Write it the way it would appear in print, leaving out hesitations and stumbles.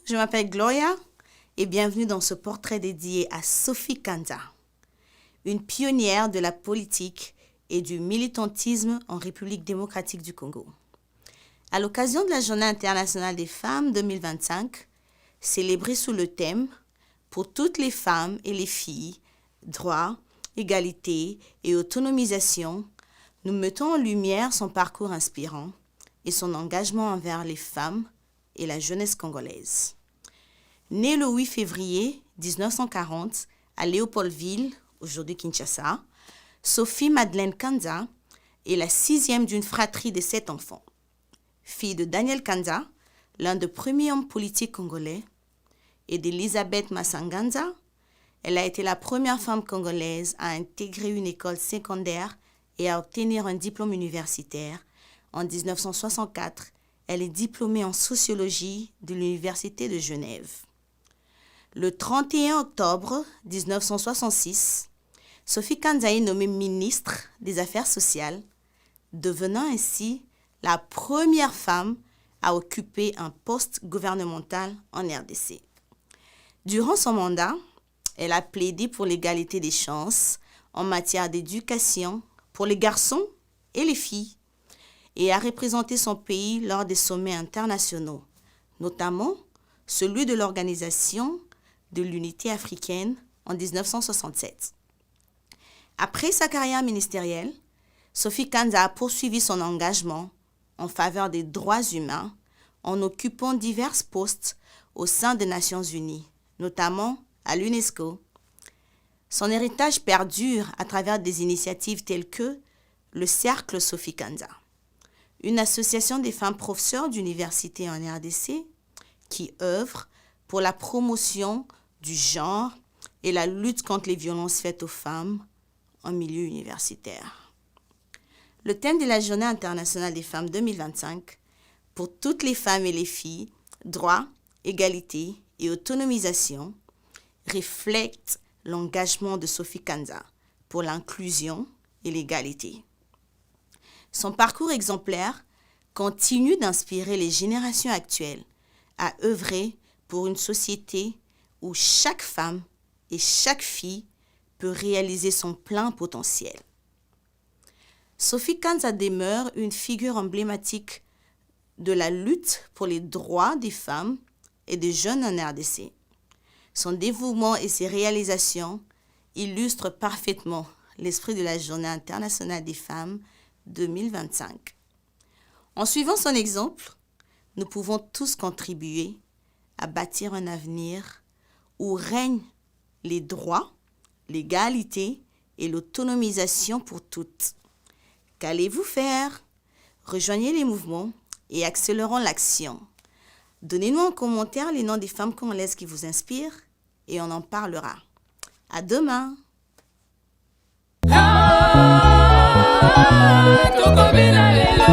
je m'appelle Gloria et bienvenue dans ce portrait dédié à Sophie Kanza, une pionnière de la politique et du militantisme en République démocratique du Congo. À l'occasion de la Journée internationale des femmes 2025, célébrée sous le thème « Pour toutes les femmes et les filles, droits, égalité et autonomisation », nous mettons en lumière son parcours inspirant et son engagement envers les femmes et la jeunesse congolaise. Née le 8 février 1940 à Léopoldville, aujourd'hui Kinshasa, Sophie Madeleine Kanza est la sixième d'une fratrie de 7 enfants. Fille de Daniel Kanza, l'un des premiers hommes politiques congolais, et d'Elisabeth Massanganza, elle a été la première femme congolaise à intégrer une école secondaire et à obtenir un diplôme universitaire. En 1964, elle est diplômée en sociologie de l'Université de Genève. Le 31 octobre 1966, Sophie Kanza est nommée ministre des Affaires sociales, devenant ainsi la première femme à occuper un poste gouvernemental en RDC. Durant son mandat, elle a plaidé pour l'égalité des chances en matière d'éducation pour les garçons et les filles et a représenté son pays lors des sommets internationaux, notamment celui de l'Organisation de l'Unité africaine en 1967. Après sa carrière ministérielle, Sophie Kanza a poursuivi son engagement en faveur des droits humains en occupant divers postes au sein des Nations Unies, notamment à l'UNESCO. Son héritage perdure à travers des initiatives telles que le Cercle Sophie Kanza, une association des femmes professeurs d'université en RDC qui œuvre pour la promotion du genre et la lutte contre les violences faites aux femmes en milieu universitaire. Le thème de la Journée internationale des femmes 2025, pour toutes les femmes et les filles, droits, égalité et autonomisation, reflète l'engagement de Sophie Kanza pour l'inclusion et l'égalité. Son parcours exemplaire continue d'inspirer les générations actuelles à œuvrer pour une société où chaque femme et chaque fille peut réaliser son plein potentiel. Sophie Kanza demeure une figure emblématique de la lutte pour les droits des femmes et des jeunes en RDC. Son dévouement et ses réalisations illustrent parfaitement l'esprit de la Journée internationale des femmes 2025. En suivant son exemple, nous pouvons tous contribuer à bâtir un avenir où règnent les droits, l'égalité et l'autonomisation pour toutes. Qu'allez-vous faire? Rejoignez les mouvements et accélérons l'action. Donnez-nous en commentaire les noms des femmes congolaises qui vous inspirent et on en parlera. À demain! Toko bila lelo